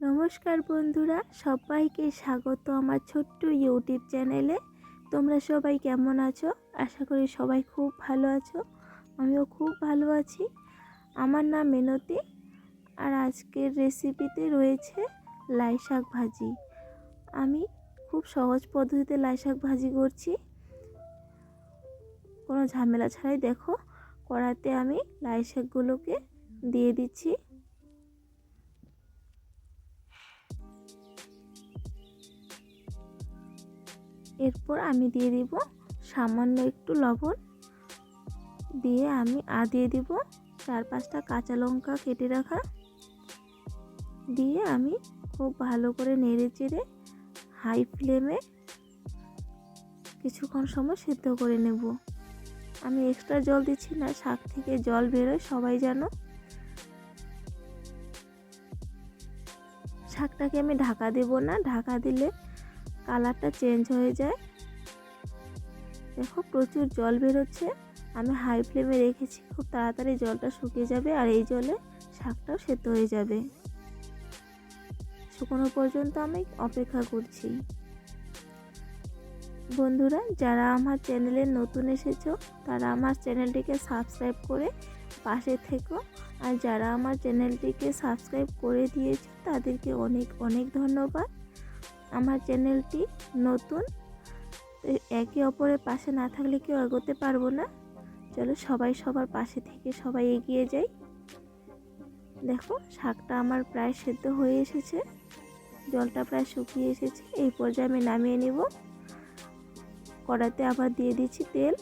নমস্কার বন্ধুরা, সবাইকে স্বাগত আমার ছোট্ট ইউটিউব চ্যানেলে। তোমরা সবাই কেমন আছো? আশা করি সবাই খুব ভালো আছো। আমিও খুব ভালো আছি। আমার নাম মিনতি, আর আজকের রেসিপিতে রয়েছে লাই শাক ভাজি। আমি খুব সহজ পদ্ধতিতে লাই শাক ভাজি করছি, কোনো ঝামেলা ছাড়াই। দেখো, কড়াতে আমি লাই শাকগুলোকে দিয়ে দিচ্ছি। এরপর আমি দিয়ে দিব সামান্য একটু লবণ, দিয়ে আমি দিয়ে দিব 4-5টা কাঁচা লঙ্কা কেটে রাখা, দিয়ে আমি খুব ভালো করে নেড়ে চেড়ে হাই ফ্লেমে কিছুক্ষণ সময় সিদ্ধ করে নেব। আমি এক্সট্রা জল দিচ্ছি না, শাক থেকে জল বেরোয় সবাই জানো। শাকটাকে আমি ঢাকা দেব না, ঢাকা দিলে কালারটা চেঞ্জ হয়ে যায়। দেখো, প্রচুর জল বেরোচ্ছে। আমি হাই ফ্লেমে রেখেছি, খুব তাড়াতাড়ি জলটা শুকিয়ে যাবে, আর এই জলে শাকটাও সেদ্ধ হয়ে যাবে। শুকনো পর্যন্ত আমি অপেক্ষা করছি। বন্ধুরা, যারা আমার চ্যানেলে নতুন এসেছো তারা আমার চ্যানেলটিকে সাবস্ক্রাইব করে পাশে থেকো, আর যারা আমার চ্যানেলটিকে সাবস্ক্রাইব করে দিয়েছে তাদেরকে অনেক অনেক ধন্যবাদ। আমার চ্যানেলটি নতুন, একে অপরের পাশে না থাকলে কেউ এগোতে পারবো না। চলো সবাই সবার পাশে থেকে সবাই এগিয়ে যাই। দেখো, শাকটা আমার প্রায় সেদ্ধ হয়ে এসেছে, জলটা প্রায় শুকিয়ে এসেছে। এই পর্যায়ে আমি নামিয়ে নিব। কড়াতে আবার দিয়ে দিচ্ছি তেল।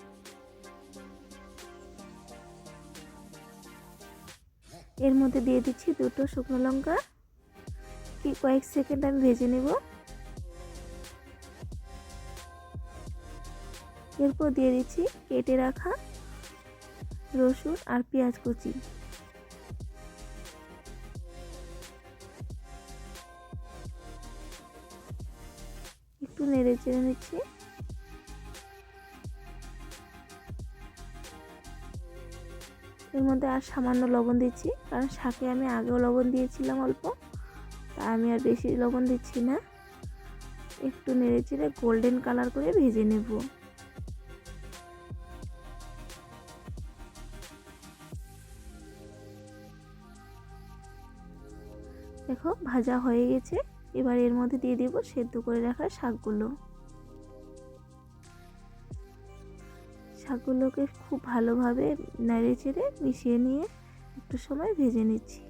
এর মধ্যে দিয়ে দিচ্ছি 2টো শুকনো লঙ্কা, কয়েক সেকেন্ড আমি ভেজে নেব। এরপর দিয়ে দিচ্ছি কেটে রাখা রসুন আর পেঁয়াজ কুচি। একটু নেড়ে চেড়ে নিচ্ছি। এর মধ্যে আর সামান্য লবণ দিচ্ছি, কারণ শাকে আমি আগেও লবণ দিয়েছিলাম অল্প, তা আমি আর বেশি লবণ দিচ্ছি না। একটু নেড়ে চেড়ে গোল্ডেন কালার করে ভেজে নেব। দেখো, ভাজা হয়ে গেছে। এবার এর মধ্যে দিয়ে দেব সেদ্ধ করে রাখা শাকগুলো। শাকগুলোকে খুব ভালোভাবে নেড়ে চেড়ে মিশিয়ে নিয়ে একটু সময় ভেজে নিচ্ছি।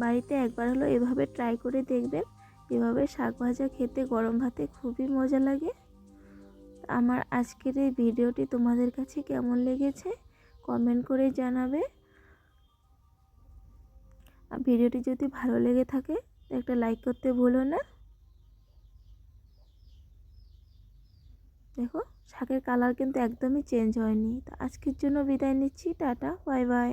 বাড়িতে একবার হলো এভাবে ট্রাই করে দেখবেন। এভাবে শাক ভাজা খেতে গরম ভাতে খুবই মজা লাগে। আমার আজকের এই ভিডিওটি তোমাদের কাছে কেমন লেগেছে কমেন্ট করে জানাবে। আর ভিডিওটি যদি ভালো লেগে থাকে একটা লাইক করতে ভুলো না। দেখো, শাকের কালার কিন্তু একদমই চেঞ্জ হয়নি। তো আজকের জন্য বিদায় নিচ্ছি। Tata, bye bye.